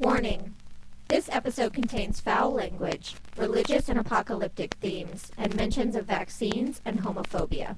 Warning. This episode contains foul language, religious and apocalyptic themes, and mentions of vaccines and homophobia.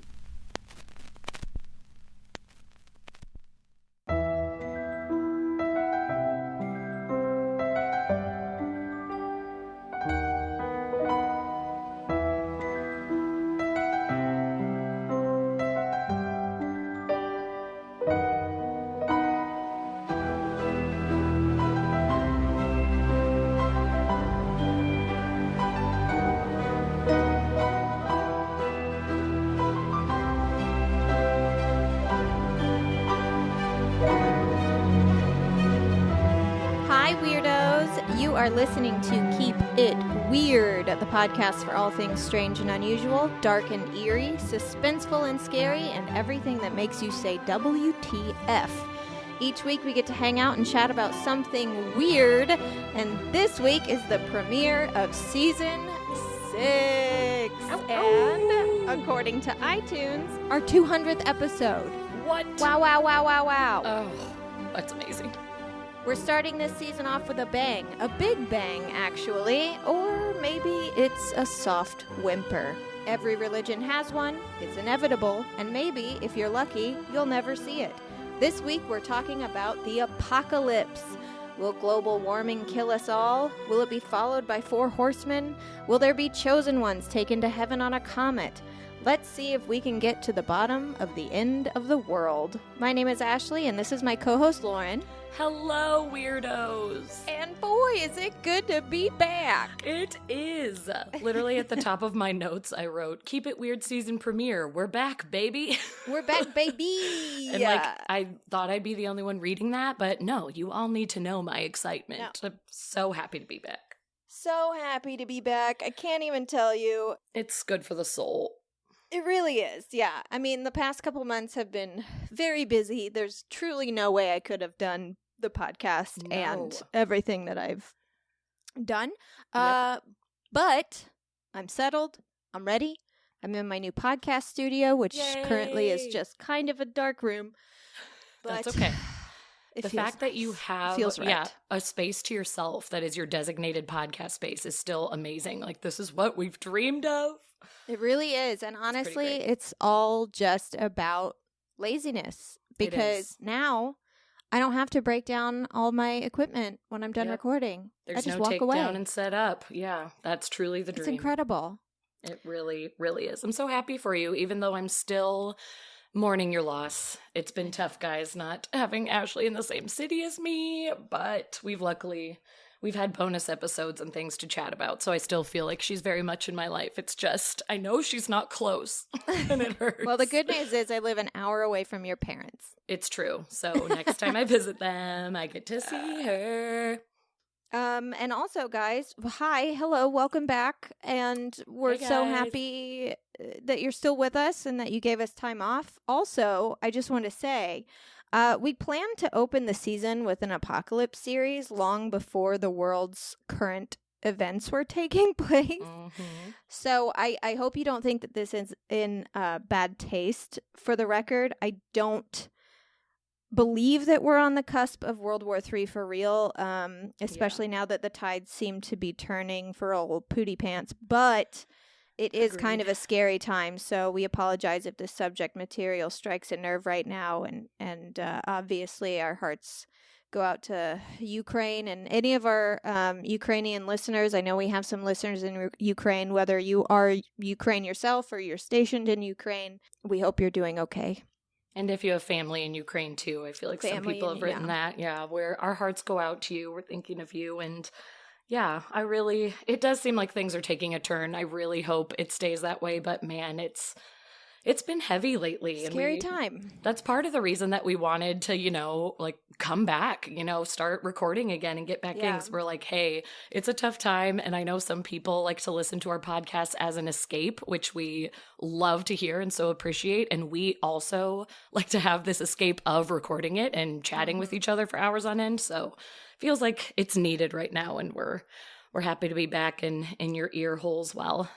You are listening to Keep It Weird, the podcast for all things strange and unusual, dark and eerie, suspenseful and scary, and everything that makes you say WTF. Each week we get to hang out and chat about something weird, and this week is the premiere of Season 6. And according to iTunes, our 200th episode. What? Wow, wow, wow, wow, wow. Oh, that's amazing. We're starting this season off with a bang. A big bang, actually. Or maybe it's a soft whimper. Every religion has one. It's inevitable. And maybe, if you're lucky, you'll never see it. This week, we're talking about the apocalypse. Will global warming kill us all? Will it be followed by 4 horsemen? Will there be chosen ones taken to heaven on a comet? Let's see if we can get to the bottom of the end of the world. My name is Ashley, and this is my co-host, Lauren. Hello, weirdos. And boy, is it good to be back. It is. Literally at the top of my notes, I wrote, "Keep It Weird season premiere. We're back, baby." We're back, baby. And I thought I'd be the only one reading that, but no, you all need to know my excitement. No. I'm so happy to be back. So happy to be back. I can't even tell you. It's good for the soul. It really is, yeah. I mean, the past couple months have been very busy. There's truly no way I could have done the podcast and everything that I've done. Yep. But I'm settled. I'm ready. I'm in my new podcast studio, which currently is just kind of a dark room. But that's okay. The fact that you have right. a space to yourself that is your designated podcast space is still amazing. Like, this is what we've dreamed of. It really is. And honestly, it's all just about laziness. Because now I don't have to break down all my equipment when I'm done recording. There's I just no walk take away. down and set up. Yeah, that's truly the dream. It's incredible. It really, really is. I'm so happy for you, even though I'm still mourning your loss. It's been tough, guys, not having Ashley in the same city as me, but we've had bonus episodes and things to chat about, so I still feel like she's very much in my life. It's just, I know she's not close, and it hurts. Well, the good news is I live an hour away from your parents. It's true. So next time I visit them, I get to see her. And also, guys, hello, welcome back, and we're so happy that you're still with us and that you gave us time off. Also, I just want to say, we plan to open the season with an apocalypse series long before the world's current events were taking place. Mm-hmm. So I hope you don't think that this is in bad taste. For the record, I don't believe that we're on the cusp of World War III for real, especially now that the tides seem to be turning for old Pootie Pants. But it is kind of a scary time, so we apologize if this subject material strikes a nerve right now. And obviously our hearts go out to Ukraine and any of our Ukrainian listeners. I know we have some listeners in Ukraine, whether you are Ukraine yourself or you're stationed in Ukraine. We hope you're doing okay. And if you have family in Ukraine, too, I feel like some people have written that. Yeah, where our hearts go out to you. We're thinking of you. And yeah, it does seem like things are taking a turn. I really hope it stays that way. But man, it's been heavy lately. Scary time. That's part of the reason that we wanted to, come back, start recording again and get back in. 'Cause we're like, hey, it's a tough time. And I know some people like to listen to our podcast as an escape, which we love to hear and so appreciate. And we also like to have this escape of recording it and chatting with each other for hours on end. So feels like it's needed right now. And we're happy to be back in your ear holes while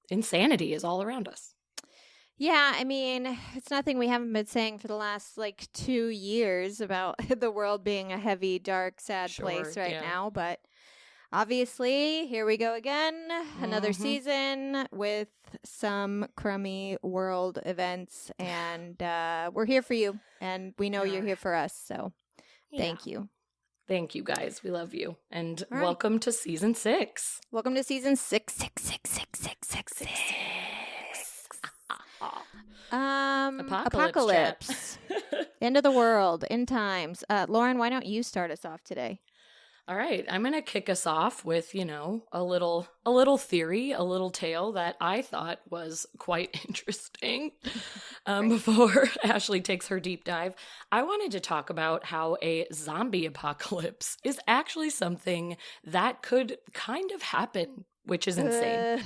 insanity is all around us. Yeah, I mean, it's nothing we haven't been saying for the last, 2 years about the world being a heavy, dark, sad place right now. But obviously, here we go again. Another season with some crummy world events. And we're here for you. And we know you're here for us. So thank you. Thank you, guys. We love you. And welcome to Season 6. Welcome to Season 6. 6. Apocalypse. End of the world. End times. Lauren, why don't you start us off today? All right, I'm going to kick us off with, a little theory, a little tale that I thought was quite interesting. Before Ashley takes her deep dive, I wanted to talk about how a zombie apocalypse is actually something that could kind of happen, which is insane.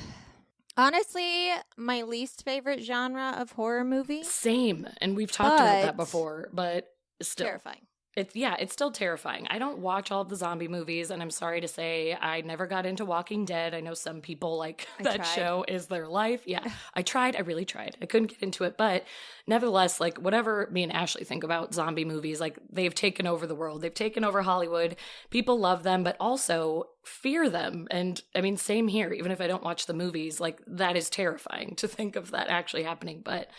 Honestly, my least favorite genre of horror movie. Same, and we've talked about that before, but still. Terrifying. It's still terrifying. I don't watch all of the zombie movies, and I'm sorry to say I never got into Walking Dead. I know some people that show is their life. Yeah, I really tried. I couldn't get into it, but nevertheless, whatever me and Ashley think about zombie movies, they've taken over the world. They've taken over Hollywood. People love them, but also fear them. And I mean, same here. Even if I don't watch the movies, that is terrifying to think of that actually happening. But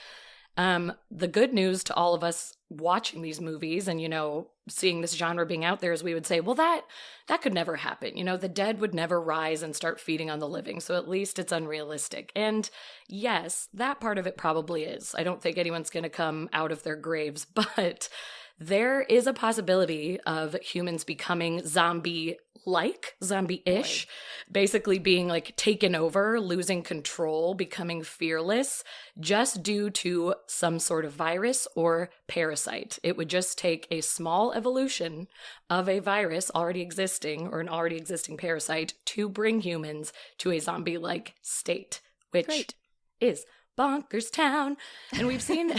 the good news to all of us watching these movies and, seeing this genre being out there is we would say, well, that could never happen. The dead would never rise and start feeding on the living. So at least it's unrealistic. And yes, that part of it probably is. I don't think anyone's going to come out of their graves, but there is a possibility of humans becoming zombie-ish, basically being taken over, losing control, becoming fearless, just due to some sort of virus or parasite. It would just take a small evolution of a virus already existing or an already existing parasite to bring humans to a zombie-like state, which is bonkers town. And we've seen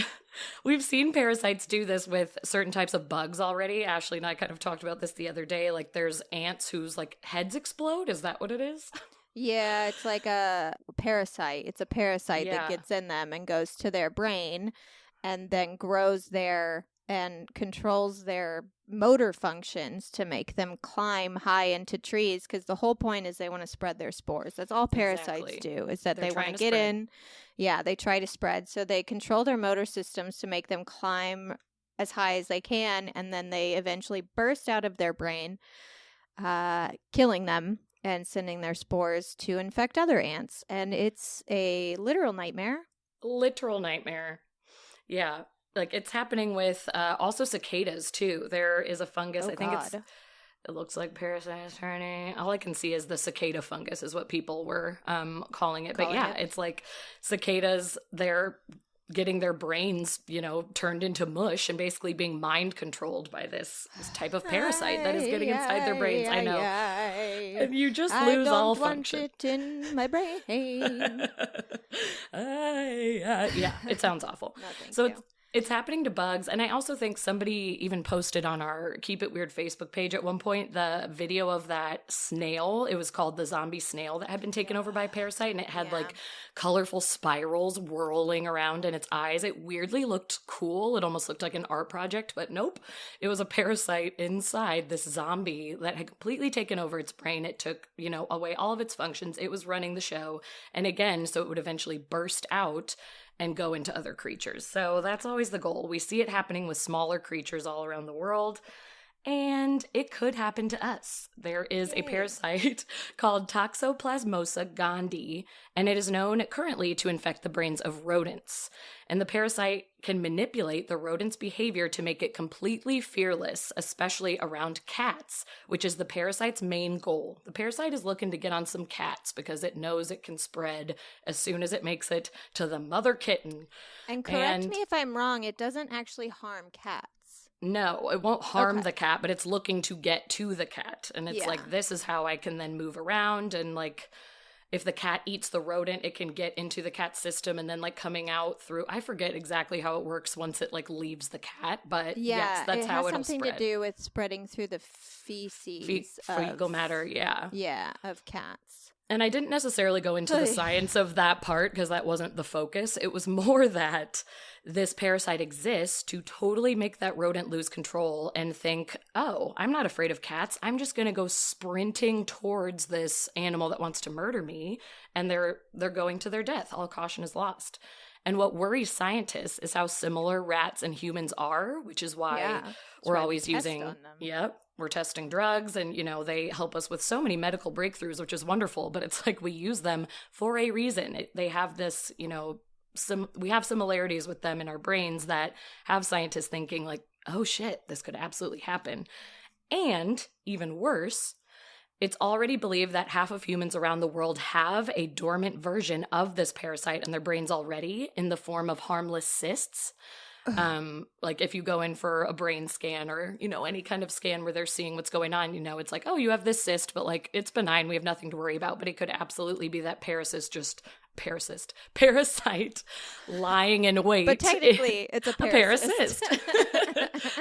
parasites do this with certain types of bugs already. Ashley and I kind of talked about this the other day. There's ants whose heads explode. Is that what it is? Yeah, it's like a parasite. It's a parasite that gets in them and goes to their brain and then grows there and controls their motor functions to make them climb high into trees, because the whole point is they want to spread their spores. That's all parasites do, is that they want to get in. Yeah, they try to spread. So they control their motor systems to make them climb as high as they can, and then they eventually burst out of their brain, killing them and sending their spores to infect other ants. And it's a literal nightmare. Literal nightmare. Yeah. It's happening with also cicadas, too. There is a fungus. I think it looks like parasite turning. All I can see is the cicada fungus is what people were calling it. But yeah, it's cicadas, they're getting their brains, turned into mush and basically being mind controlled by this type of parasite that is getting inside their brains. I know. And you just lose all function. I don't want it in my brain. Yeah, it sounds awful. No, thank you. It's happening to bugs, and I also think somebody even posted on our Keep It Weird Facebook page at one point the video of that snail. It was called the zombie snail that had been taken over by a parasite, and it had colorful spirals whirling around in its eyes. It weirdly looked cool. It almost looked like an art project, but nope. It was a parasite inside this zombie that had completely taken over its brain. It took, away all of its functions. It was running the show, and again, so it would eventually burst out and go into other creatures. So that's always the goal. We see it happening with smaller creatures all around the world, and it could happen to us. There is a parasite called Toxoplasmosa Gandhi, and it is known currently to infect the brains of rodents. And the parasite can manipulate the rodent's behavior to make it completely fearless, especially around cats, which is the parasite's main goal. The parasite is looking to get on some cats because it knows it can spread as soon as it makes it to the mother kitten. And correct me if I'm wrong, it doesn't actually harm cats. No, it won't harm the cat, but it's looking to get to the cat. And it's this is how I can then move around. And if the cat eats the rodent, it can get into the cat's system and then coming out through, I forget exactly how it works once it leaves the cat. But yes, that's how it'll spread. It has something to do with spreading through the feces. Fecal matter, yeah. Yeah, of cats. And I didn't necessarily go into the science of that part because that wasn't the focus. It was more that this parasite exists to totally make that rodent lose control and think, oh, I'm not afraid of cats. I'm just going to go sprinting towards this animal that wants to murder me. And they're going to their death. All caution is lost. And what worries scientists is how similar rats and humans are, which is why we're always using, we're testing drugs and, you know, they help us with so many medical breakthroughs, which is wonderful, but it's like we use them for a reason. They have this, you know, we have similarities with them in our brains that have scientists thinking like, oh shit, this could absolutely happen. And even worse, it's already believed that half of humans around the world have a dormant version of this parasite in their brains already in the form of harmless cysts. Like if you go in for a brain scan or, you know, any kind of scan where they're seeing what's going on, you know, it's like, oh, you have this cyst, but like it's benign. We have nothing to worry about. But it could absolutely be that parasite lying in wait. But technically it's a parasite.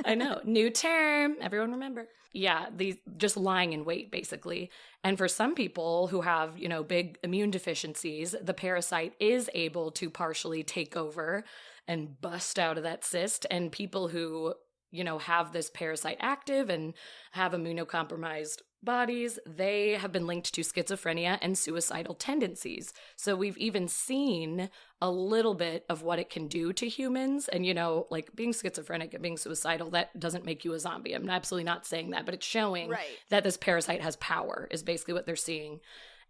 I know. New term. Everyone remember. Yeah. These just lying in wait, basically. And for some people who have, you know, big immune deficiencies, the parasite is able to partially take over and bust out of that cyst. And people who, you know, have this parasite active and have immunocompromised bodies, they have been linked to schizophrenia and suicidal tendencies. So we've even seen a little bit of what it can do to humans. And, you know, like being schizophrenic and being suicidal, that doesn't make you a zombie. I'm absolutely not saying that, but it's showing that this parasite has power is basically what they're seeing.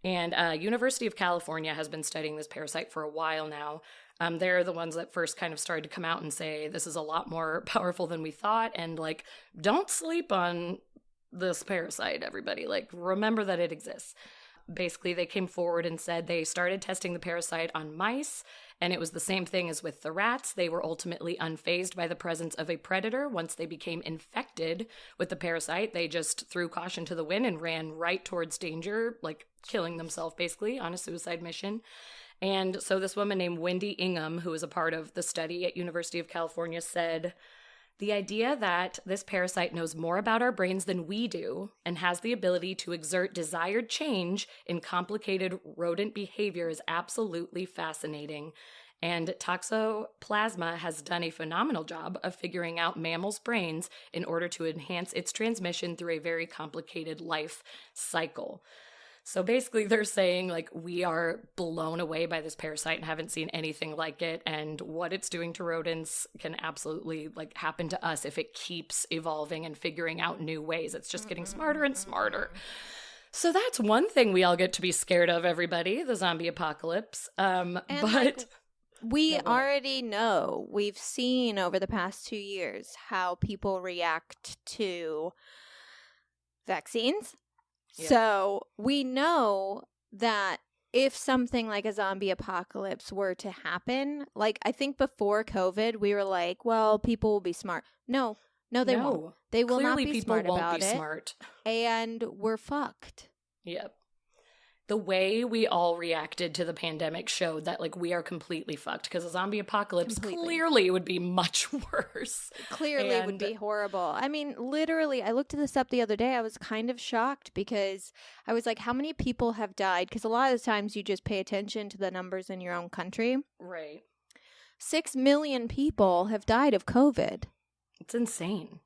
And University of California has been studying this parasite for a while now. They're the ones that first kind of started to come out and say, this is a lot more powerful than we thought. And like, don't sleep on this parasite, everybody. Like, remember that it exists. Basically, they came forward and said they started testing the parasite on mice. And it was the same thing as with the rats. They were ultimately unfazed by the presence of a predator. Once they became infected with the parasite, they just threw caution to the wind and ran right towards danger, like killing themselves basically on a suicide mission. And so this woman named Wendy Ingham, who was a part of the study at University of California, said, the idea that this parasite knows more about our brains than we do and has the ability to exert desired change in complicated rodent behavior is absolutely fascinating. And Toxoplasma has done a phenomenal job of figuring out mammals' brains in order to enhance its transmission through a very complicated life cycle. So basically they're saying like we are blown away by this parasite and haven't seen anything like it, and what it's doing to rodents can absolutely like happen to us if it keeps evolving and figuring out new ways. It's just getting smarter and smarter. So that's one thing we all get to be scared of, everybody, the zombie apocalypse. We already know, we've seen over the past 2 years how people react to vaccines. Yeah. So we know that if something like a zombie apocalypse were to happen, like I think before COVID, we were like, well, people will be smart. No, they won't. They will Clearly not be people smart won't about be it. Smart. And we're fucked. Yep. The way we all reacted to the pandemic showed that like we are completely fucked, because a zombie apocalypse clearly would be much worse. Clearly would be horrible. I mean, literally, I looked this up the other day. I was kind of shocked because I was like, how many people have died? Because a lot of the times you just pay attention to the numbers in your own country. Right. 6 million people have died of COVID. It's insane.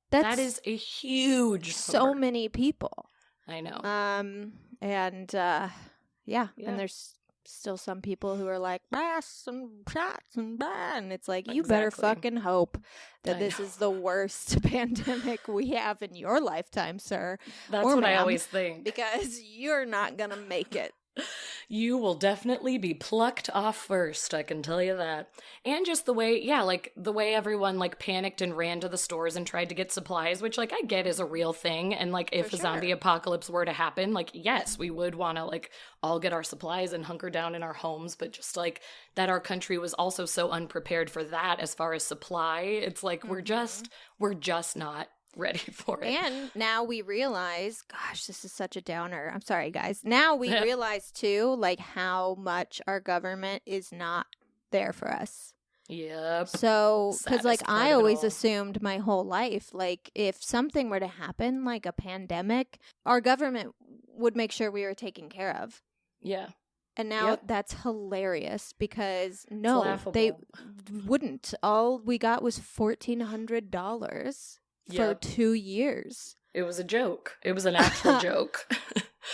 That is a huge so number. Many people. I know. And there's still some people who are like, some shots and blah. And it's like, you better fucking hope that this is the worst pandemic we have in your lifetime, sir. That's what I always think. Because you're not going to make it. You will definitely be plucked off first, I can tell you that. And just the way, the way everyone like panicked and ran to the stores and tried to get supplies, which like I get is a real thing. And like if a zombie apocalypse were to happen, like yes, we would want to like all get our supplies and hunker down in our homes, but just like that our country was also so unprepared for that as far as supply. It's like we're just not ready for it. And now we realize, gosh, this is such a downer. I'm sorry, guys. Now we realize too, like how much our government is not there for us. Yep. So, because like I always assumed my whole life, like if something were to happen, like a pandemic, our government would make sure we were taken care of. Yeah. And now that's hilarious because no, they wouldn't. All we got was $1,400 for 2 years. It was a joke. It was an actual joke.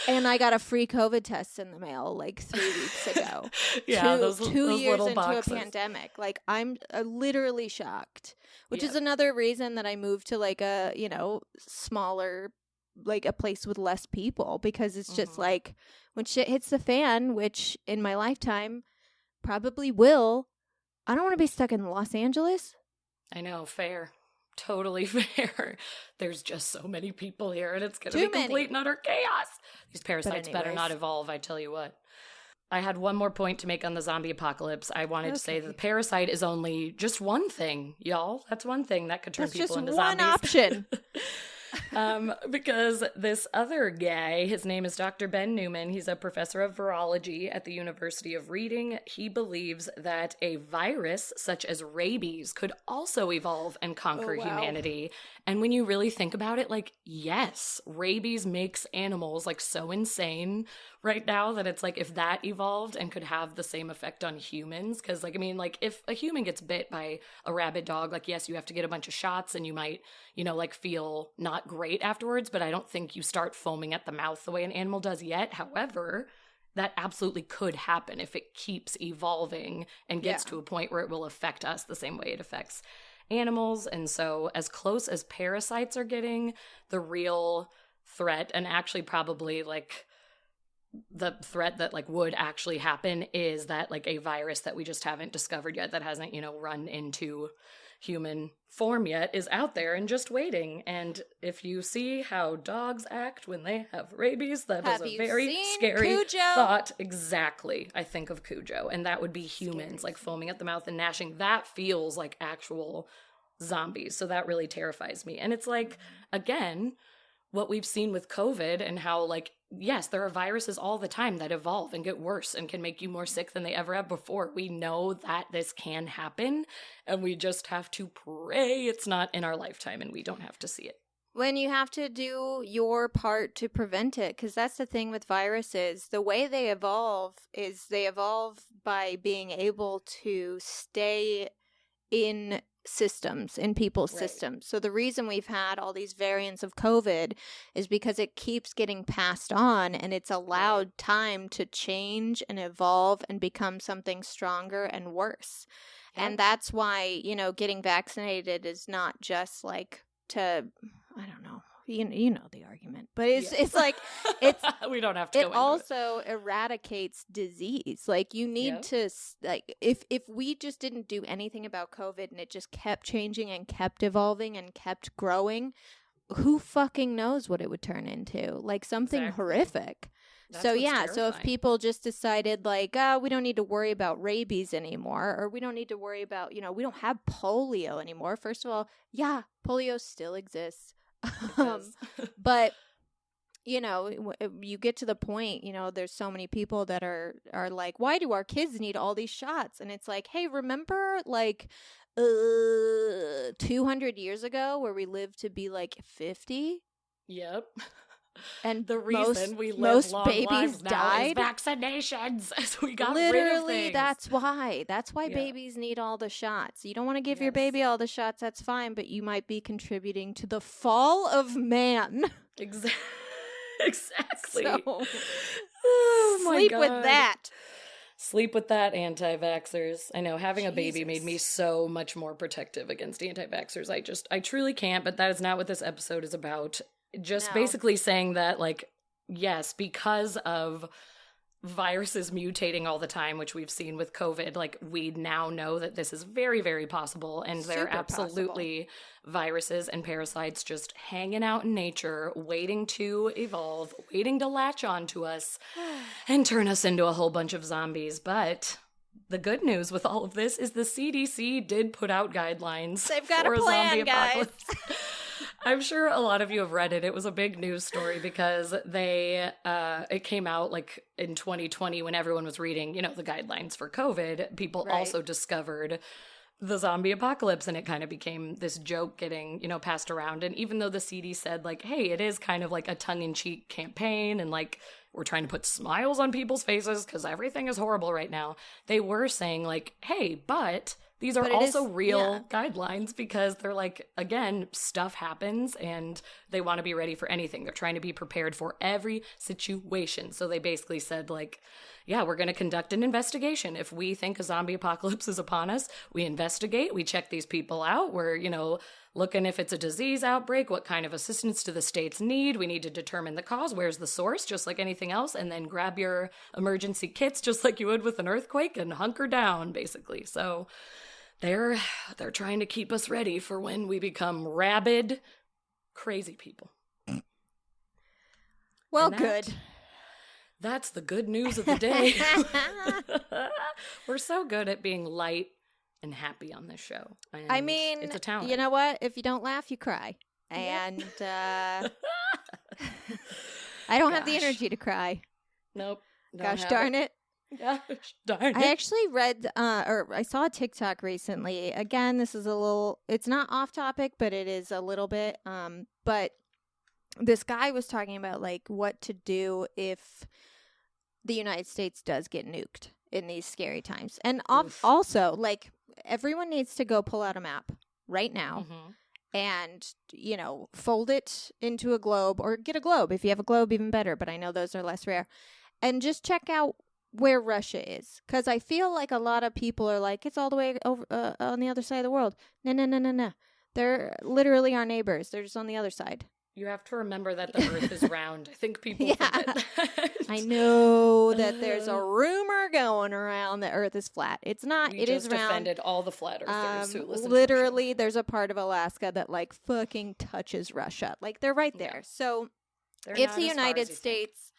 And I got a free COVID test in the mail like 3 weeks ago. Those years little into boxes. a pandemic. Like I'm literally shocked, which is another reason that I moved to like a, smaller, like a place with less people, because it's just like when shit hits the fan, which in my lifetime probably will, I don't want to be stuck in Los Angeles. I know, fair. Totally fair. There's just so many people here, and it's going to be complete and utter chaos. These parasites better not evolve, I tell you what. I had one more point to make on the zombie apocalypse. I wanted to say that the parasite is only just one thing, y'all. That's one thing that could turn people into zombies. That's just one option. Because this other guy, his name is Dr. Ben Newman. He's a professor of virology at the University of Reading. He believes that a virus such as rabies could also evolve and conquer humanity. And when you really think about it, like, yes, rabies makes animals like so insane right now that it's like if that evolved and could have the same effect on humans, because like, I mean, like if a human gets bit by a rabid dog, like, yes, you have to get a bunch of shots and you might, like feel not great afterwards, but I don't think you start foaming at the mouth the way an animal does yet. However, that absolutely could happen if it keeps evolving and gets to a point where it will affect us the same way it affects animals. And so as close as parasites are getting, the real threat, and actually probably like the threat that like would actually happen, is that like a virus that we just haven't discovered yet, that hasn't, run into human form yet, is out there and just waiting. And if you see how dogs act when they have rabies, that is a very scary thought. Exactly. I think of Cujo, and that would be humans like foaming at the mouth and gnashing. That feels like actual zombies. So that really terrifies me. And it's like, again, what we've seen with COVID and how like, yes, there are viruses all the time that evolve and get worse and can make you more sick than they ever have before. We know that this can happen, and we just have to pray it's not in our lifetime and we don't have to see it. When you have to do your part to prevent it, because that's the thing with viruses. The way they evolve is they evolve by being able to stay in systems, in people's systems. So the reason we've had all these variants of COVID is because it keeps getting passed on, and it's allowed time to change and evolve and become something stronger and worse. And that's why, getting vaccinated is not just like to, I don't know, you know the argument, but it's like it's we don't have to go into also eradicates disease. Like you need to like if we just didn't do anything about COVID and it just kept changing and kept evolving and kept growing, who fucking knows what it would turn into? Like something horrific. That's so if people just decided like, we don't need to worry about rabies anymore, or we don't need to worry about, we don't have polio anymore. First of all, polio still exists. But you get to the point, there's so many people that are like, why do our kids need all these shots? And it's like, hey, remember like 200 years ago where we lived to be like 50? Yep. And the reason we live most long babies lives now died. is vaccinations. So we got Literally, rid of things. that's why babies need all the shots. You don't want to give your baby all the shots, that's fine, but you might be contributing to the fall of man. Exactly. So, oh my sleep God. with that. Sleep with that, anti-vaxxers. I know, having a baby made me so much more protective against anti-vaxxers. I truly can't, but that is not what this episode is about. Just basically saying that, like, yes, because of viruses mutating all the time, which we've seen with COVID, like, we now know that this is very, very possible. And there are absolutely viruses and parasites just hanging out in nature, waiting to evolve, waiting to latch on to us and turn us into a whole bunch of zombies. But the good news with all of this is the CDC did put out guidelines. They've got for a plan, zombie guys. apocalypse. I'm sure a lot of you have read it. It was a big news story because it came out like in 2020 when everyone was reading, the guidelines for COVID. People also discovered the zombie apocalypse, and it kind of became this joke getting, passed around. And even though the CD said like, hey, it is kind of like a tongue-in-cheek campaign and like we're trying to put smiles on people's faces because everything is horrible right now. They were saying like, hey, but these are also real guidelines because they're like, again, stuff happens and they want to be ready for anything. They're trying to be prepared for every situation. So they basically said like, yeah, we're going to conduct an investigation. If we think a zombie apocalypse is upon us, we investigate, we check these people out. We're, you know, looking if it's a disease outbreak, what kind of assistance do the states need? We need to determine the cause. Where's the source? Just like anything else. And then grab your emergency kits just like you would with an earthquake and hunker down, basically. So they're trying to keep us ready for when we become rabid, crazy people. Well, good. That's the good news of the day. We're so good at being light and happy on this show. And I mean, it's a talent. You know what? If you don't laugh, you cry. And I don't have the energy to cry. Nope. Gosh darn it. Gosh darn it. I actually read, or I saw a TikTok recently. Again, this is it's not off topic, but it is a little bit. But this guy was talking about like what to do if the United States does get nuked in these scary times. And also, like, everyone needs to go pull out a map right now and, you know, fold it into a globe or get a globe. If you have a globe, even better. But I know those are less rare. And just check out where Russia is. Because I feel like a lot of people are like, it's all the way over on the other side of the world. No. They're literally our neighbors. They're just on the other side. You have to remember that the earth is round. I think people forget that. I know that there's a rumor going around that earth is flat. It's not. It is round. We just offended all the flat earthers who listen literally, there's a part of Alaska that, like, fucking touches Russia. Like, they're right there. So, if the United States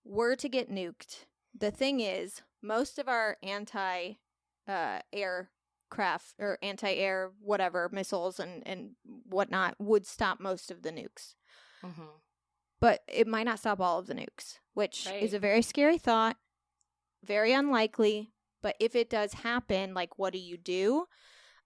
were to get nuked, the thing is, most of our anti-aircraft or anti-air whatever missiles and whatnot would stop most of the nukes. But it might not stop all of the nukes, which is a very scary thought, very unlikely. But if it does happen, like, what do you do?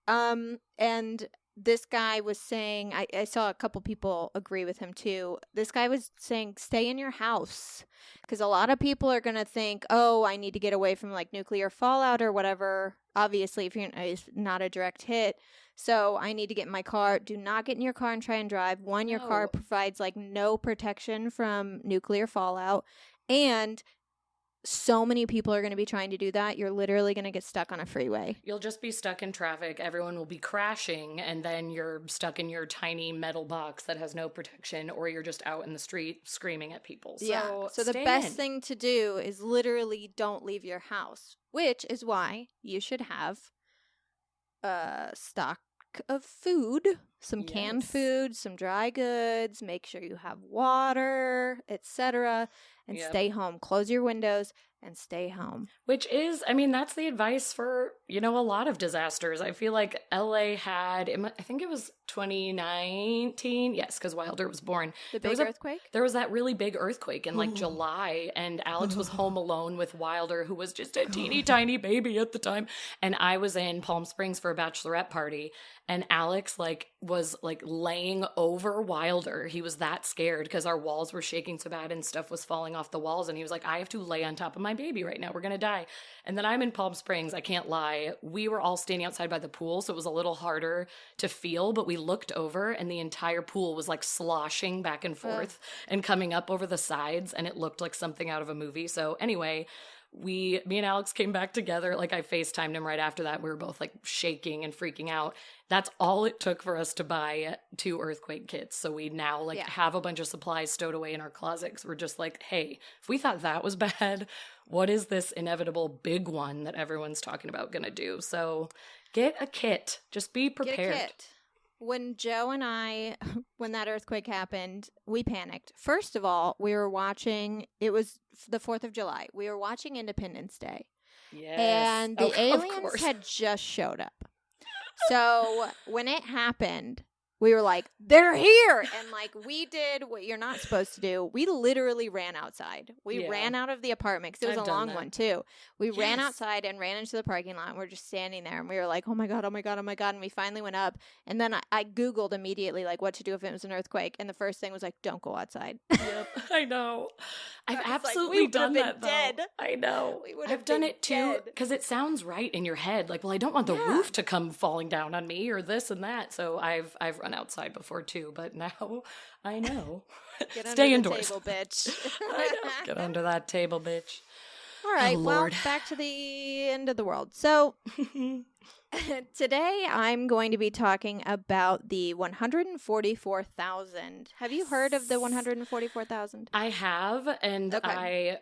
And this guy was saying, I saw a couple people agree with him too. This guy was saying, stay in your house. Because a lot of people are going to think, oh, I need to get away from like nuclear fallout or whatever. Obviously, if it's not a direct hit. So I need to get in my car. Do not get in your car and try and drive. One, your car provides like no protection from nuclear fallout. And so many people are going to be trying to do that. You're literally going to get stuck on a freeway. You'll just be stuck in traffic. Everyone will be crashing. And then you're stuck in your tiny metal box that has no protection. Or you're just out in the street screaming at people. So the best thing to do is literally don't leave your house. Which is why you should have a stock of food, some canned food, some dry goods, make sure you have water, etc., and stay home. Close your windows and stay home. Which is, I mean, that's the advice for, you know, a lot of disasters. I feel like LA had, I think it was 2019. Yes, because Wilder was born. The big earthquake? There was that really big earthquake in like July, and Alex was home alone with Wilder, who was just a teeny tiny baby at the time. And I was in Palm Springs for a bachelorette party, and Alex was laying over Wilder. He was that scared because our walls were shaking so bad and stuff was falling off the walls. And he was like, I have to lay on top of my baby right now. We're going to die. And then I'm in Palm Springs. I can't lie. We were all standing outside by the pool, so it was a little harder to feel, but we looked over and the entire pool was like sloshing back and forth and coming up over the sides, and it looked like something out of a movie. So anyway, me and Alex came back together. Like, I FaceTimed him right after that. We were both like shaking and freaking out. That's all it took for us to buy 2 earthquake kits. So we now have a bunch of supplies stowed away in our closet. 'Cause we're just like, hey, if we thought that was bad, what is this inevitable big one that everyone's talking about gonna do? So get a kit. Just be prepared. Get a kit. When Joe and I, when that earthquake happened, we panicked. First of all, we were watching, it was the 4th of July. We were watching Independence Day. Yes. And the aliens had just showed up. So when it happened, We were like, they're here. And like, we did what you're not supposed to do. We literally ran outside. We ran out of the apartment because it was a long one too. We ran outside and ran into the parking lot, and we're just standing there, and we were like, oh my God, oh my God, oh my God. And we finally went up, and then I Googled immediately like what to do if it was an earthquake. And the first thing was like, don't go outside. Yep, I know. I've absolutely done that, dead. I know. I've done it too, because it sounds right in your head. Like, well, I don't want the roof to come falling down on me or this and that. So I've run outside before too, but now I know. Stay indoors. Table, bitch. I know. Get under that table, bitch. All right, well, back to the end of the world. So today I'm going to be talking about the 144,000. Have you heard of the 144,000? I have, and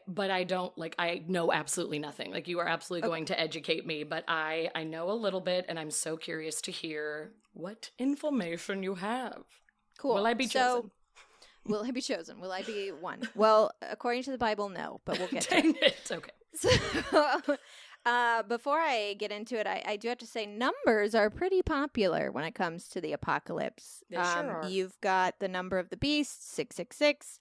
but I don't, like, I know absolutely nothing. Like, you are absolutely going to educate me, but I know a little bit, and I'm so curious to hear what information you have. Cool. Will I be chosen? Will I be chosen? Will I be one? Well, according to the Bible, no, but we'll get to it. Okay. So, before I get into it, I do have to say numbers are pretty popular when it comes to the apocalypse. They sure are. You've got the number of the beast, 666.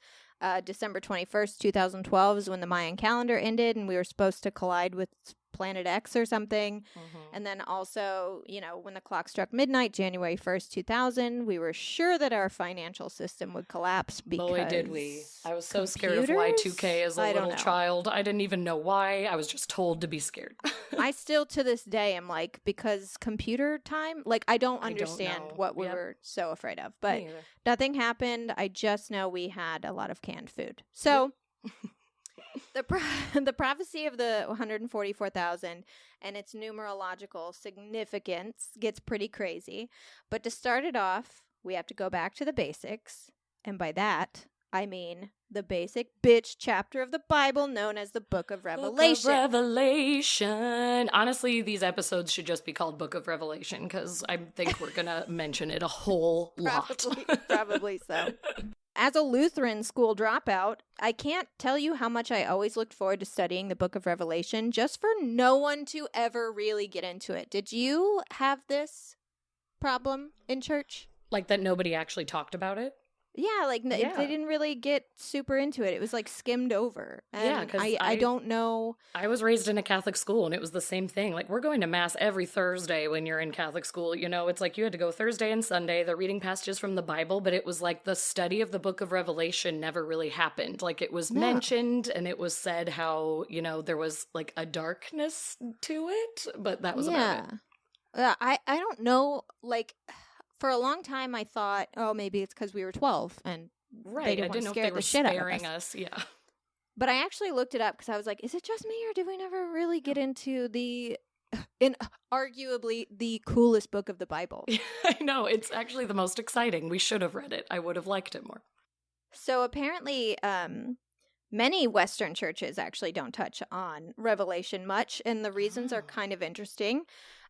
December 21st, 2012 is when the Mayan calendar ended, and we were supposed to collide with Planet X or something. Mm-hmm. And then also, when the clock struck midnight, January 1st, 2000, we were sure that our financial system would collapse because... Boy, did we. I was so scared of Y2K as a little child. I didn't even know why. I was just told to be scared. I still, to this day, am like, because computer time, like, I don't understand what we were so afraid of. But nothing happened. I just know we had a lot of canned food. So... The prophecy of the 144,000 and its numerological significance gets pretty crazy. But to start it off, we have to go back to the basics. And by that, I mean the basic bitch chapter of the Bible known as the Book of Revelation. Book of Revelation. Honestly, these episodes should just be called Book of Revelation because I think we're going to mention it a whole lot. Probably so. As a Lutheran school dropout, I can't tell you how much I always looked forward to studying the Book of Revelation just for no one to ever really get into it. Did you have this problem in church? Like that nobody actually talked about it? Yeah, like they didn't really get super into it. It was like skimmed over. And because I don't know. I was raised in a Catholic school, and it was the same thing. Like, we're going to Mass every Thursday when you're in Catholic school. It's like you had to go Thursday and Sunday. They're reading passages from the Bible, but it was like the study of the Book of Revelation never really happened. Like, it was mentioned, and it was said how, there was like a darkness to it, but that was about it. I don't know, like... For a long time, I thought, maybe it's because we were 12 and they didn't want to scare the shit out of us. Yeah. But I actually looked it up because I was like, is it just me or did we never really get into arguably the coolest book of the Bible? I know. It's actually the most exciting. We should have read it. I would have liked it more. So apparently, many Western churches actually don't touch on Revelation much, and the reasons are kind of interesting.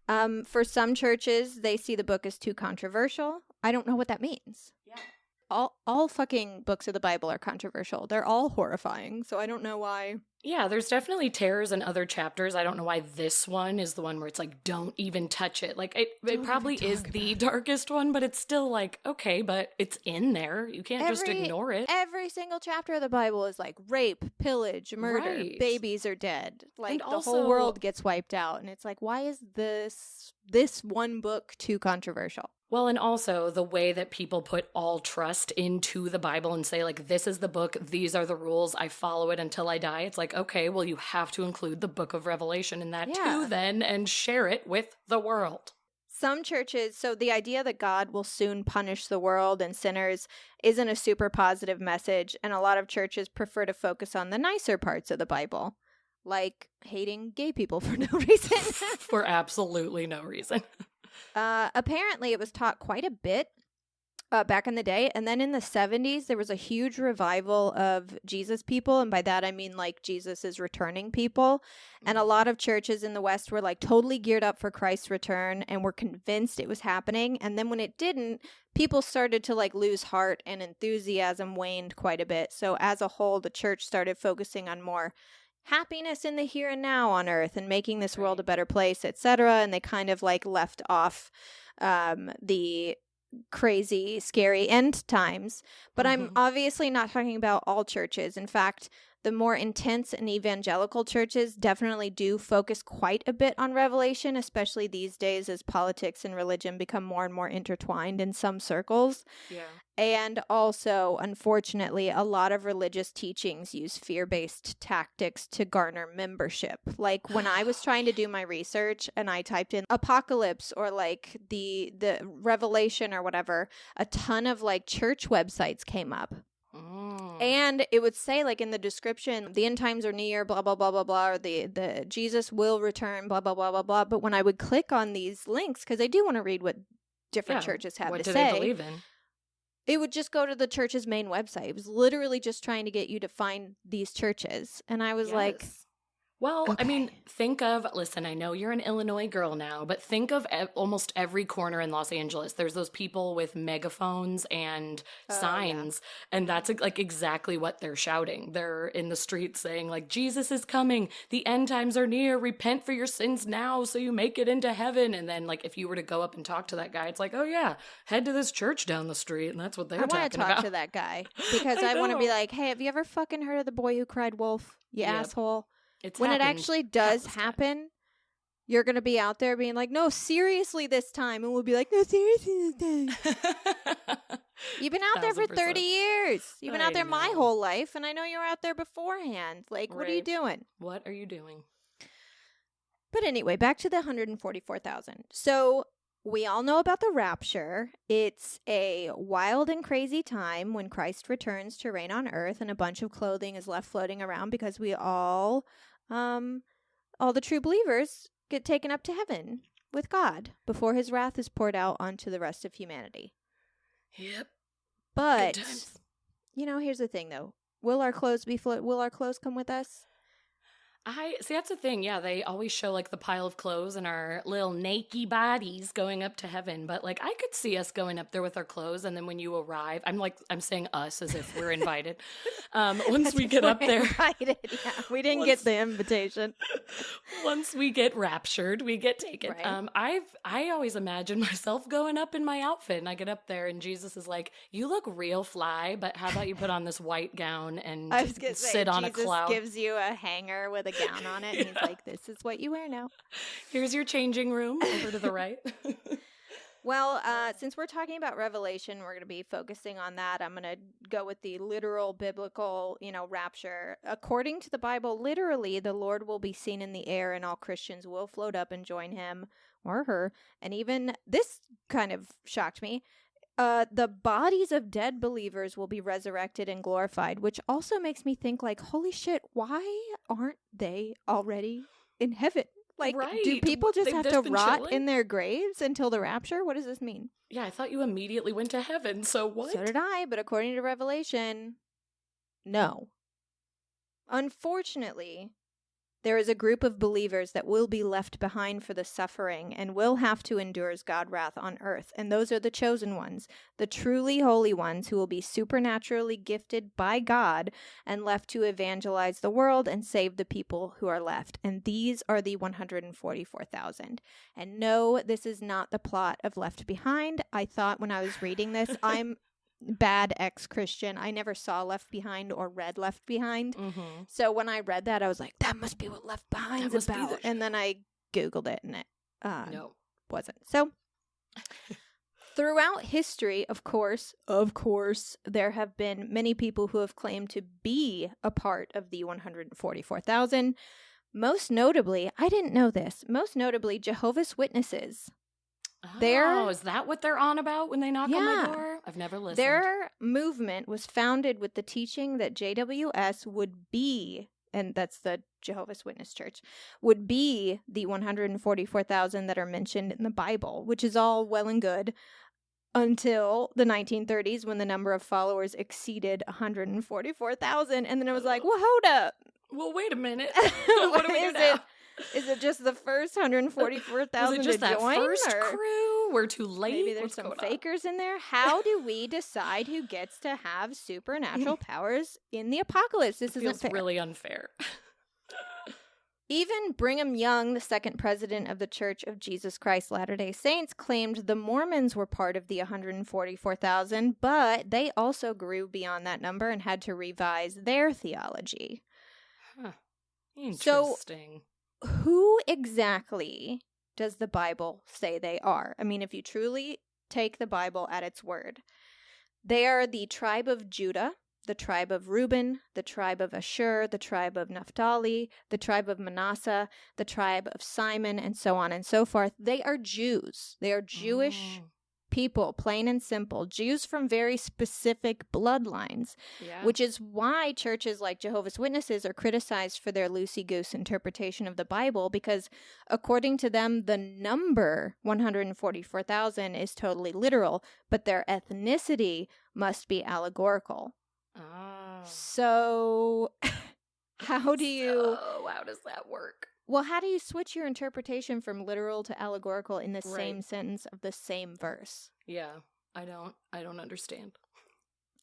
For some churches, they see the book as too controversial. I don't know what that means. Yeah. All fucking books of the Bible are controversial. They're all horrifying, so I don't know why. Yeah, there's definitely tears in other chapters. I don't know why this one is the one where it's like, don't even touch it. Like, it probably is the darkest one, but it's still like, okay, but it's in there. You can't just ignore it. Every single chapter of the Bible is like rape, pillage, murder, babies are dead. Like, the whole world gets wiped out. And it's like, why is this one book too controversial? Well, and also the way that people put all trust into the Bible and say, like, this is the book, these are the rules, I follow it until I die. It's like, okay, well, you have to include the Book of Revelation in that too then and share it with the world. Some churches, so the idea that God will soon punish the world and sinners isn't a super positive message, and a lot of churches prefer to focus on the nicer parts of the Bible, like hating gay people for no reason. For absolutely no reason. Apparently, it was taught quite a bit back in the day. And then in the 70s, there was a huge revival of Jesus people. And by that, I mean like Jesus is returning people. And a lot of churches in the West were like totally geared up for Christ's return and were convinced it was happening. And then when it didn't, people started to like lose heart and enthusiasm waned quite a bit. So as a whole, the church started focusing on more happiness in the here and now on earth and making this world a better place, etc. And they kind of like left off the crazy, scary end times. But I'm obviously not talking about all churches. In fact, the more intense and evangelical churches definitely do focus quite a bit on Revelation, especially these days as politics and religion become more and more intertwined in some circles. Yeah. And also, unfortunately, a lot of religious teachings use fear-based tactics to garner membership. Like when I was trying to do my research and I typed in apocalypse or like the Revelation or whatever, a ton of like church websites came up. And it would say, like, in the description, the end times are near, blah, blah, blah, blah, blah, or the Jesus will return, blah, blah, blah, blah, blah. But when I would click on these links, because I do want to read what different churches have to say. What do they believe in? It would just go to the church's main website. It was literally just trying to get you to find these churches. And I was like... Well, okay. I mean, listen, I know you're an Illinois girl now, but think of almost every corner in Los Angeles. There's those people with megaphones and signs, and that's like exactly what they're shouting. They're in the streets saying like, Jesus is coming, the end times are near, repent for your sins now so you make it into heaven. And then like if you were to go up and talk to that guy, it's like, oh yeah, head to this church down the street, and that's what they're talking about. I want to talk to that guy because I want to be like, hey, have you ever fucking heard of the boy who cried wolf, you asshole? When it actually does happen, you're going to be out there being like, no, seriously this time. And we'll be like, no, seriously this time. You've been out there for 30 years. You've been out there my whole life. And I know you were out there beforehand. Like, what are you doing? What are you doing? But anyway, back to the 144,000. So we all know about the rapture. It's a wild and crazy time when Christ returns to reign on earth and a bunch of clothing is left floating around because we all the true believers get taken up to heaven with God before his wrath is poured out onto the rest of humanity. Yep. But, here's the thing though. Will our clothes will our clothes come with us? See, that's the thing. Yeah, they always show like the pile of clothes and our little naked bodies going up to heaven. But like, I could see us going up there with our clothes, and then when you arrive, I'm saying us as if we're invited. Once we get up there, invited. Yeah, we didn't get the invitation. Once we get raptured, we get taken. Right. I always imagine myself going up in my outfit, and I get up there, and Jesus is like, "You look real fly, but how about you put on this white gown and sit on a cloud?" Jesus gives you a hanger with a gown on it, and he's like, this is what you wear now. Here's your changing room over to the right. Well, since we're talking about Revelation, we're going to be focusing on that. I'm going to go with the literal biblical, rapture. According to the Bible, literally, the Lord will be seen in the air and all Christians will float up and join him or her. And even this kind of shocked me. The bodies of dead believers will be resurrected and glorified, which also makes me think like, holy shit, why aren't they already in heaven? Like, do people just have to rot in their graves until the rapture? What does this mean? Yeah, I thought you immediately went to heaven, so what? So did I, but according to Revelation, no. Unfortunately, there is a group of believers that will be left behind for the suffering and will have to endure God's wrath on earth. And those are the chosen ones, the truly holy ones who will be supernaturally gifted by God and left to evangelize the world and save the people who are left. And these are the 144,000. And no, this is not the plot of Left Behind. I thought when I was reading this, I'm bad ex-Christian. I never saw Left Behind or read Left Behind. Mm-hmm. So when I read that, I was like, that must be what Left Behind's about. And then I Googled it and it wasn't. So throughout history, of course, there have been many people who have claimed to be a part of the 144,000. Most notably, I didn't know this, Jehovah's Witnesses. Is that what they're on about when they knock on my door? I've never listened. Their movement was founded with the teaching that JWS would be, and that's the Jehovah's Witness Church, would be the 144,000 that are mentioned in the Bible, which is all well and good until the 1930s when the number of followers exceeded 144,000. And then it was like, well, hold up. Well, wait a minute. What do we do now? Is it just the first 144,000 to join? Was it just that first crew? We're too late? Maybe there's some fakers in there. How do we decide who gets to have supernatural powers in the apocalypse? This feels isn't fair. Really unfair. Even Brigham Young, the second president of the Church of Jesus Christ Latter-day Saints, claimed the Mormons were part of the 144,000, but they also grew beyond that number and had to revise their theology. Huh. Interesting. So, who exactly does the Bible say they are? I mean, if you truly take the Bible at its word, they are the tribe of Judah, the tribe of Reuben, the tribe of Asher, the tribe of Naphtali, the tribe of Manasseh, the tribe of Simon, and so on and so forth. They are Jews. They are Jewish people, plain and simple. Jews from very specific bloodlines, which is why churches like Jehovah's Witnesses are criticized for their loosey-goose interpretation of the Bible, because according to them, the number 144,000 is totally literal, but their ethnicity must be allegorical. So, how does that work? Well, how do you switch your interpretation from literal to allegorical in the same sentence of the same verse? Yeah, I don't understand.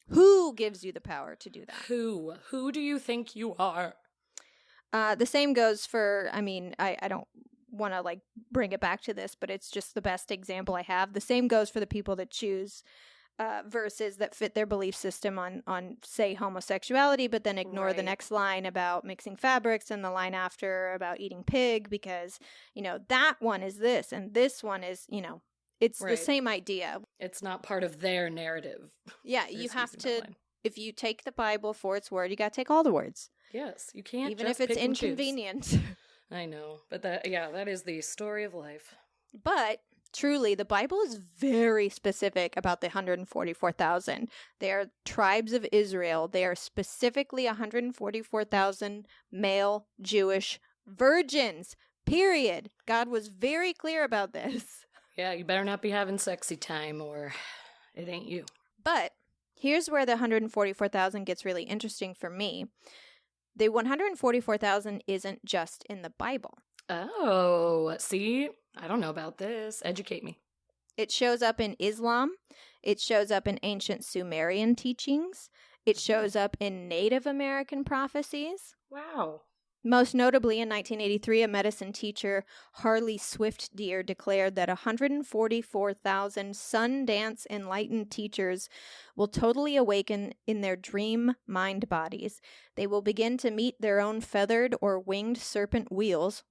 Who gives you the power to do that? Who do you think you are? The same goes for, I mean, I don't want to bring it back to this, but it's just the best example I have. The same goes for the people that choose verses that fit their belief system on say homosexuality, but then ignore the next line about mixing fabrics and the line after about eating pig, because that one is this and this one is it's the same idea. It's not part of their narrative. Yeah, you have to, if you take the Bible for its word, you got to take all the words. Yes, you can't even just if it's pick and inconvenient. choose. I know, but that is the story of life. But truly, the Bible is very specific about the 144,000. They are tribes of Israel. They are specifically 144,000 male Jewish virgins, period. God was very clear about this. Yeah, you better not be having sexy time or it ain't you. But here's where the 144,000 gets really interesting for me. The 144,000 isn't just in the Bible. Oh, see? I don't know about this. Educate me. It shows up in Islam. It shows up in ancient Sumerian teachings. It shows up in Native American prophecies. Wow. Most notably, in 1983, a medicine teacher, Harley Swift Deer, declared that 144,000 Sundance enlightened teachers will totally awaken in their dream mind bodies. They will begin to meet their own feathered or winged serpent wheels,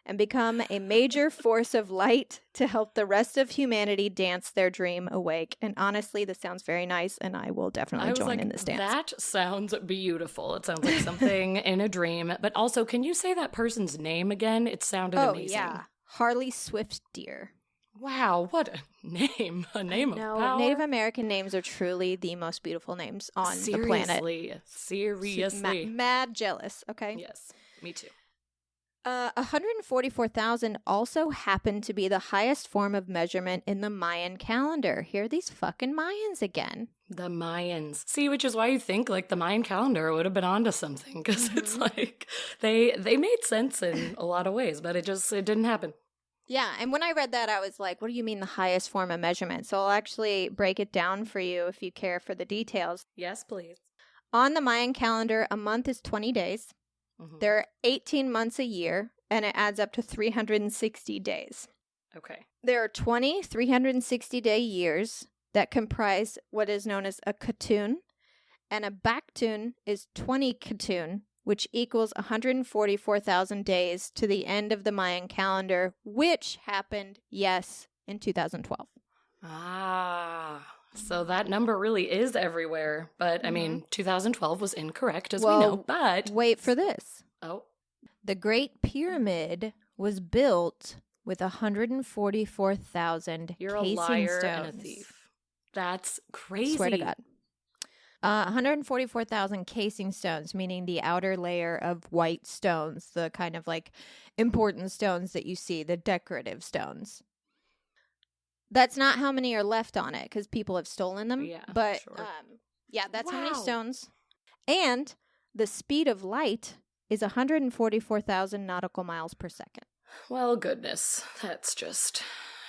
and become a major force of light to help the rest of humanity dance their dream awake. And honestly, this sounds very nice, and I will definitely join in this dance. That sounds beautiful. It sounds like something in a dream. But also, can you say that person's name again? It sounded amazing. Oh, yeah. Harley Swift Deer. Wow, what a name. A name of power. Native American names are truly the most beautiful names on the planet. Seriously. Mad jealous, okay? Yes, me too. 144,000 also happened to be the highest form of measurement in the Mayan calendar. Here are these fucking Mayans again. The Mayans. See, which is why you think the Mayan calendar would have been onto something, because it's they made sense in a lot of ways, but it didn't happen. Yeah, and when I read that, I was like, what do you mean the highest form of measurement? So I'll actually break it down for you if you care for the details. Yes, please. On the Mayan calendar, a month is 20 days. Mm-hmm. There are 18 months a year, and it adds up to 360 days. Okay. There are 20 360-day years that comprise what is known as a katun, and a baktun is 20 katun, which equals 144,000 days to the end of the Mayan calendar, which happened, yes, in 2012. Ah, so that number really is everywhere. But, I mean, 2012 was incorrect, as we know, but... wait for this. Oh. The Great Pyramid was built with 144,000 casing stones. You're a liar and a thief. That's crazy. Swear to God. 144,000 casing stones, meaning the outer layer of white stones, the kind of important stones that you see, the decorative stones. That's not how many are left on it, because people have stolen them. Yeah, but sure. That's how many stones. And the speed of light is 144,000 nautical miles per second. Well, goodness, that's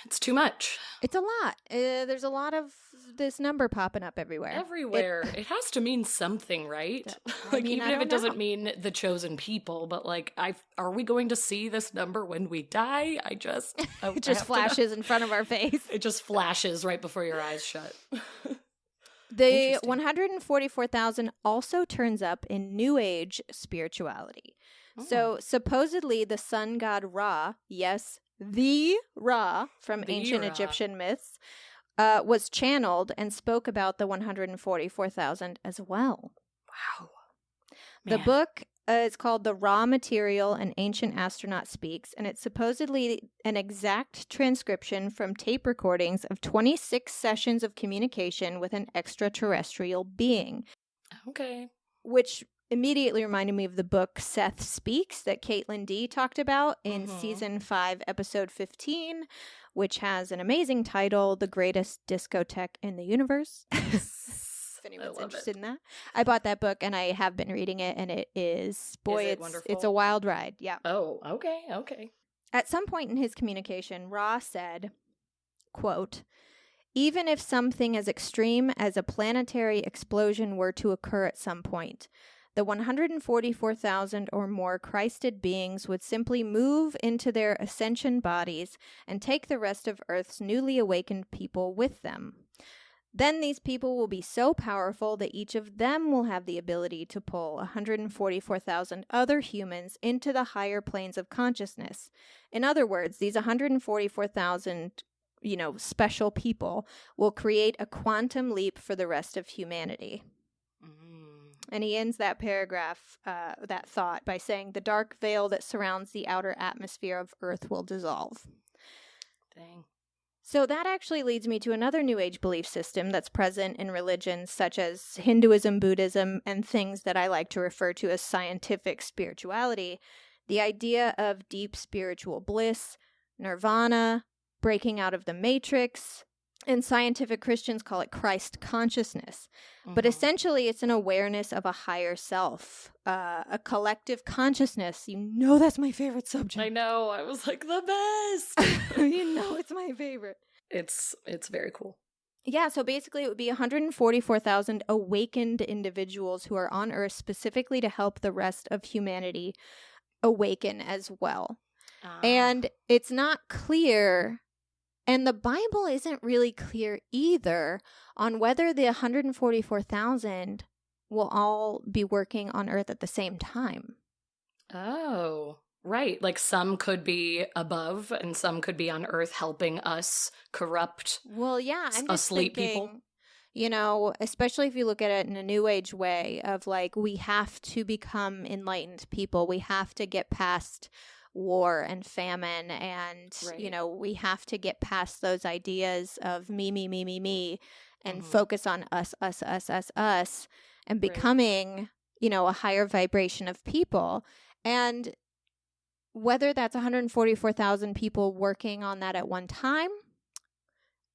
it's too much. It's a lot. There's a lot of this number popping up everywhere? Everywhere. It has to mean something, right? Even if it doesn't mean the chosen people, but like, are we going to see this number when we die? It just flashes in front of our face. It just flashes right before your eyes shut. The 144,000 also turns up in New Age spirituality. Oh. So supposedly the sun god Ra, yes, the Ra from ancient Egyptian myths, was channeled and spoke about the 144,000 as well. Wow. The book is called The Raw Material An Ancient Astronaut Speaks, and it's supposedly an exact transcription from tape recordings of 26 sessions of communication with an extraterrestrial being. Okay. Which immediately reminded me of the book Seth Speaks that Caitlin D talked about in Season 5, Episode 15, which has an amazing title, The Greatest Discotheque in the Universe. If anyone's interested in that. I bought that book and I have been reading it, and it is, it's a wild ride. Yeah. Oh, okay. At some point in his communication, Ra said, quote, "Even if something as extreme as a planetary explosion were to occur at some point, the 144,000 or more Christed beings would simply move into their ascension bodies and take the rest of Earth's newly awakened people with them. Then these people will be so powerful that each of them will have the ability to pull 144,000 other humans into the higher planes of consciousness. In other words, these 144,000, special people will create a quantum leap for the rest of humanity." And he ends that paragraph, that thought, by saying, "The dark veil that surrounds the outer atmosphere of Earth will dissolve." Dang. So that actually leads me to another New Age belief system that's present in religions such as Hinduism, Buddhism, and things that I like to refer to as scientific spirituality. The idea of deep spiritual bliss, nirvana, breaking out of the matrix, and scientific Christians call it Christ consciousness. But essentially, it's an awareness of a higher self, a collective consciousness. That's my favorite subject. I know. I was like, the best. It's my favorite. It's very cool. Yeah, so basically it would be 144,000 awakened individuals who are on Earth specifically to help the rest of humanity awaken as well. And it's not clear... And the Bible isn't really clear either on whether the 144,000 will all be working on Earth at the same time. Oh, right. Like some could be above and some could be on Earth helping us corrupt I'm asleep people. Especially if you look at it in a New Age way of like, we have to become enlightened people. We have to get past war and famine and we have to get past those ideas of me and focus on us and becoming a higher vibration of people. And whether that's 144,000 people working on that at one time,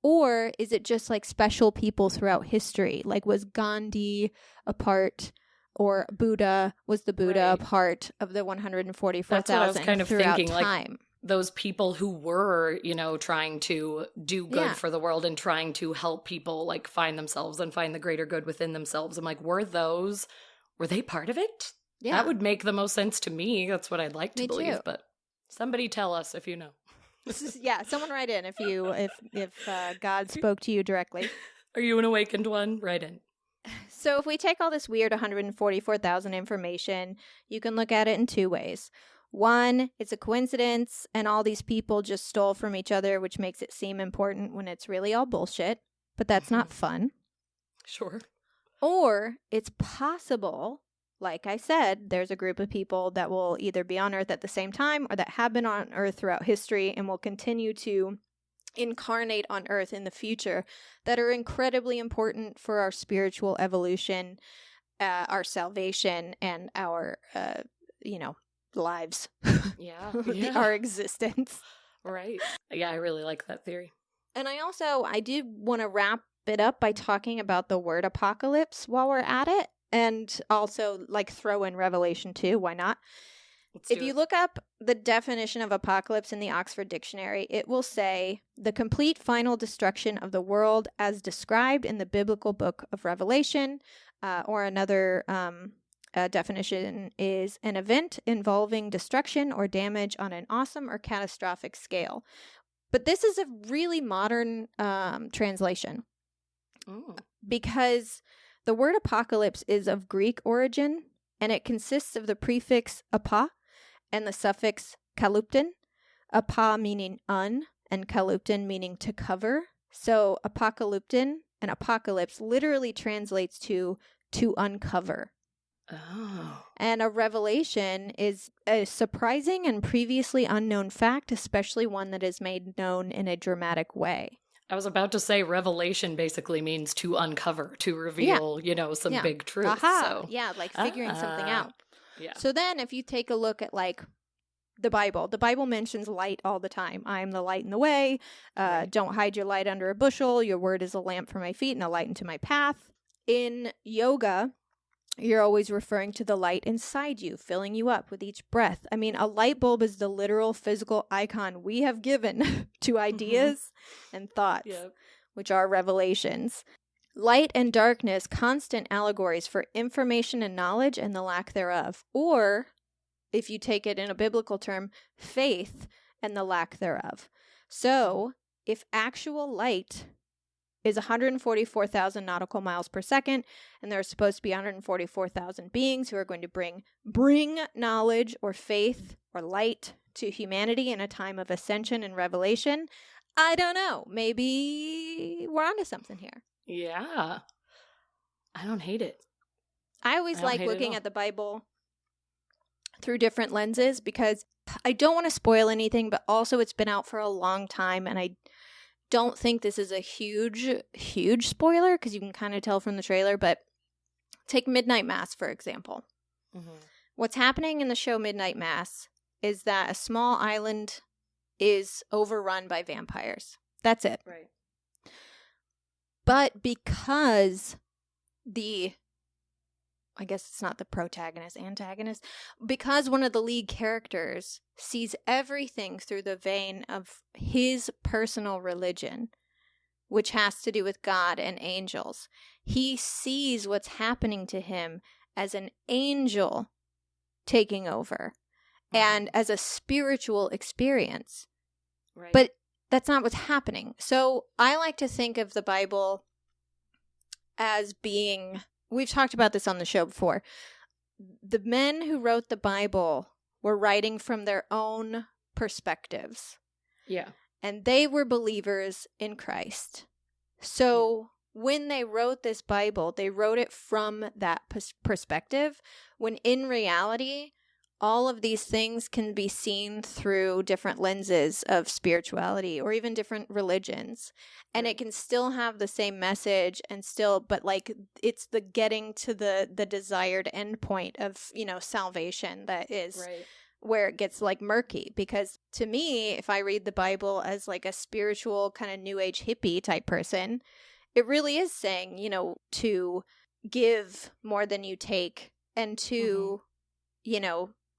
or is it just like special people throughout history? Like, was Gandhi a part, or was the Buddha a part of the 144,000 That's what I was kind of throughout thinking, time? Like those people who were, trying to do good for the world and trying to help people like find themselves and find the greater good within themselves. I'm like, were they part of it? Yeah. That would make the most sense to me. That's what I'd like to believe. Too. But somebody tell us if you know. Someone write in if God spoke to you directly. Are you an awakened one? Write in. So if we take all this weird 144,000 information, you can look at it in two ways. One, it's a coincidence and all these people just stole from each other, which makes it seem important when it's really all bullshit, but that's not fun. Sure. Or it's possible, like I said, there's a group of people that will either be on Earth at the same time or that have been on Earth throughout history and will continue to incarnate on Earth in the future that are incredibly important for our spiritual evolution, our salvation, and our, lives. Yeah. Our existence. Right. Yeah, I really like that theory. And I do want to wrap it up by talking about the word apocalypse while we're at it, and also like throw in Revelation 2. Why not? If you look up the definition of apocalypse in the Oxford Dictionary, it will say the complete final destruction of the world as described in the biblical book of Revelation, or another definition is an event involving destruction or damage on an awesome or catastrophic scale. But this is a really modern translation because the word apocalypse is of Greek origin, and it consists of the prefix apa and the suffix kaluptin, apa meaning un, and kaluptin meaning to cover. So apocalyptin and apocalypse literally translates to uncover. Oh. And a revelation is a surprising and previously unknown fact, especially one that is made known in a dramatic way. I was about to say revelation basically means to uncover, to reveal, some big truth. So. Yeah, like figuring something out. Yeah. So then if you take a look at like the Bible mentions light all the time. I am the light in the way. Right. Don't hide your light under a bushel. Your word is a lamp for my feet and a light into my path. In yoga, you're always referring to the light inside you, filling you up with each breath. I mean, a light bulb is the literal physical icon we have given to ideas and thoughts, which are revelations. Light and darkness, constant allegories for information and knowledge and the lack thereof. Or, if you take it in a biblical term, faith and the lack thereof. So, if actual light is 144,000 nautical miles per second, and there are supposed to be 144,000 beings who are going to bring knowledge or faith or light to humanity in a time of ascension and revelation, I don't know. Maybe we're onto something here. Yeah. I don't hate it. I always like looking at the Bible through different lenses because I don't want to spoil anything, but also it's been out for a long time, and I don't think this is a huge spoiler because you can kind of tell from the trailer, but take Midnight Mass, for example. Mm-hmm. What's happening in the show Midnight Mass is that a small island is overrun by vampires. That's it. Right. But because I guess it's not the antagonist, because one of the lead characters sees everything through the vein of his personal religion, which has to do with God and angels. He sees what's happening to him as an angel taking over and as a spiritual experience. Right. But that's not what's happening. So I like to think of the Bible as being, we've talked about this on the show before, the men who wrote the Bible were writing from their own perspectives. Yeah. And they were believers in Christ. So when they wrote this Bible, they wrote it from that perspective, when in reality, all of these things can be seen through different lenses of spirituality or even different religions. And it can still have the same message but like it's the getting to the desired endpoint of, salvation that is where it gets like murky. Because to me, if I read the Bible as like a spiritual kind of new age hippie type person, it really is saying, to give more than you take and to,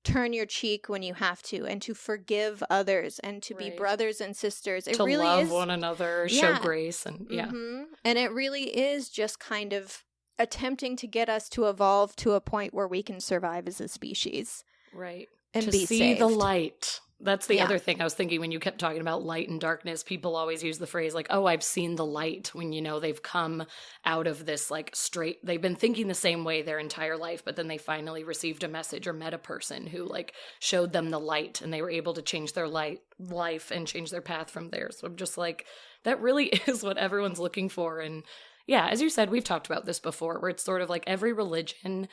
turn your cheek when you have to, and to forgive others, and to be brothers and sisters. It to really love is, one another, show grace, and and it really is just kind of attempting to get us to evolve to a point where we can survive as a species, right? And to be see saved. The light. That's the other thing I was thinking when you kept talking about light and darkness. People always use the phrase like, oh, I've seen the light, when, they've come out of this like straight, they've been thinking the same way their entire life, but then they finally received a message or met a person who like showed them the light, and they were able to change their life and change their path from there. So I'm just like, that really is what everyone's looking for. And yeah, as you said, we've talked about this before, where it's sort of like every religion,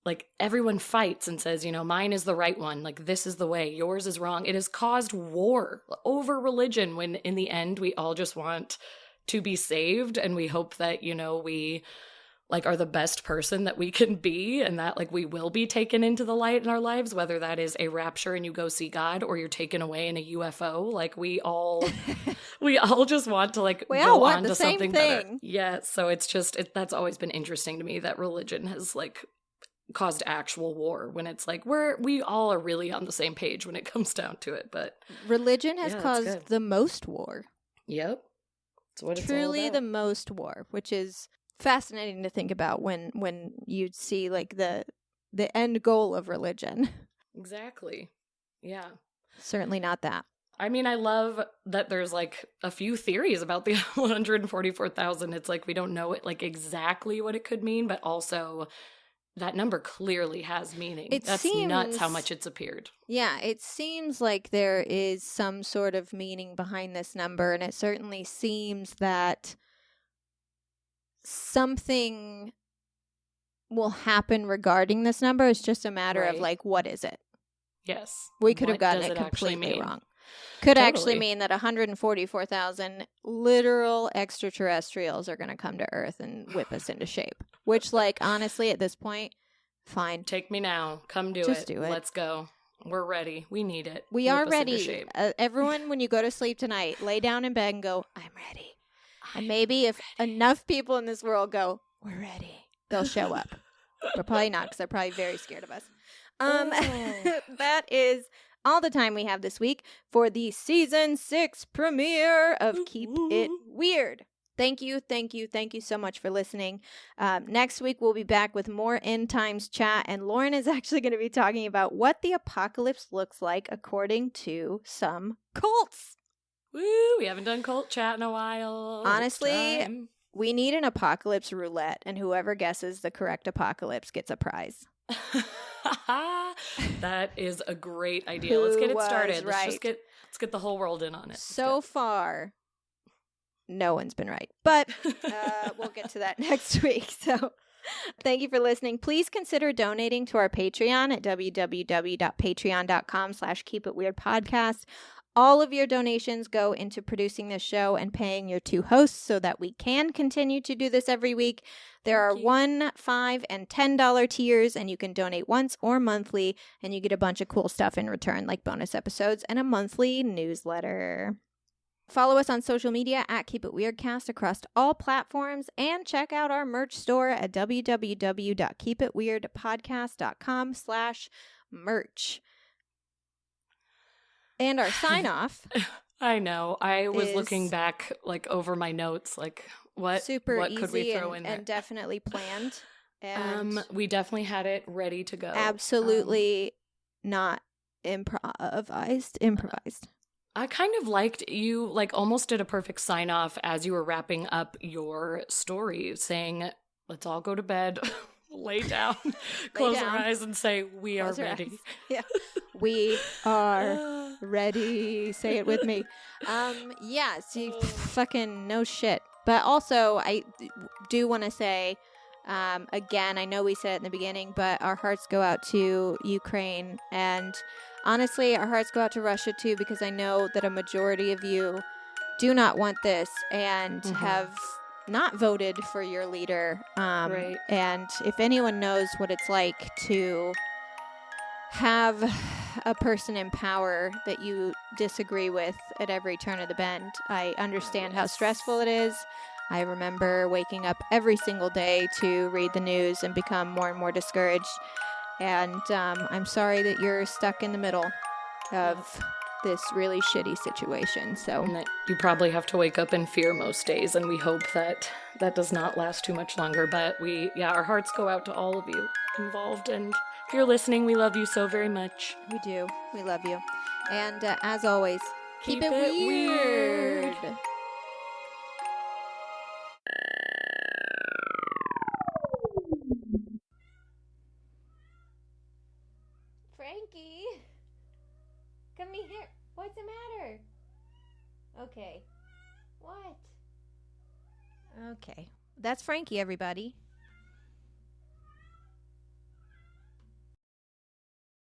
like everyone fights and says, mine is the right one. Like, this is the way, yours is wrong. It has caused war over religion, when in the end we all just want to be saved. And we hope that, we like are the best person that we can be, and that like we will be taken into the light in our lives, whether that is a rapture and you go see God, or you're taken away in a UFO. Like we all just want to like go on to something better. Yeah. So it's just, that's always been interesting to me, that religion has like caused actual war, when it's like we all are really on the same page when it comes down to it. But religion has yeah, caused the most war. Yep. That's what it's all Truly about. the most war, which is fascinating to think about when you see like the end goal of religion. Exactly. Yeah. Certainly not that. I mean, I love that there's like a few theories about the 144,000. It's like we don't know it like exactly what it could mean, but also that number clearly has meaning. That's nuts how much it's appeared. Yeah, it seems like there is some sort of meaning behind this number, and it certainly seems that something will happen regarding this number. It's just a matter of like, what is it? Yes. We could have gotten it completely wrong. Could actually mean that 144,000 literal extraterrestrials are going to come to Earth and whip us into shape. Which, like, honestly, at this point, fine. Take me now. Come do it. Just do it. Let's go. We're ready. We need it. We are ready. Everyone, when you go to sleep tonight, lay down in bed and go, I'm ready. And maybe if enough people in this world go, we're ready, they'll show up. But probably not, because they're probably very scared of us. That is all the time we have this week for the season 6 premiere of Keep It Weird. Thank you so much for listening. Next week, we'll be back with more End Times chat, and Lauren is actually going to be talking about what the apocalypse looks like according to some cults. Woo! We haven't done cult chat in a while. Honestly, we need an apocalypse roulette, and whoever guesses the correct apocalypse gets a prize. That is a great idea. Let's get it started. Let's get the whole world in on it. So far, no one's been right, but we'll get to that next week. So thank you for listening. Please consider donating to our Patreon at www.patreon.com/keepitweirdpodcast. All of your donations go into producing this show and paying your 2 hosts so that we can continue to do this every week. There are $1, $5, and $10 tiers, and you can donate once or monthly, and you get a bunch of cool stuff in return, like bonus episodes and a monthly newsletter. Follow us on social media at Keep It Weirdcast across all platforms, and check out our merch store at www.keepitweirdpodcast.com/merch. And our sign off. I know. I was looking back like over my notes, like what easy could we throw in there? And definitely planned. And we definitely had it ready to go. Absolutely not improvised. I kind of liked you, like almost did a perfect sign off as you were wrapping up your story, saying, "Let's all go to bed." Lay down, close our eyes, and say, "We are ready." Yeah, we are ready. Say it with me. Yeah, see, fucking no shit. But also, I do want to say, again, I know we said it in the beginning, but our hearts go out to Ukraine, and honestly, our hearts go out to Russia too, because I know that a majority of you do not want this and have not voted for your leader. Right. And if anyone knows what it's like to have a person in power that you disagree with at every turn of the bend, I understand how stressful it is. I remember waking up every single day to read the news and become more and more discouraged. And I'm sorry that you're stuck in the middle of this really shitty situation. So, and that you probably have to wake up in fear most days, and we hope that that does not last too much longer. But our hearts go out to all of you involved, and if you're listening, we love you so very much. We do. We love you. And as always, keep it weird. Frankie, come here. What's the matter? Okay. What? Okay. That's Frankie, everybody.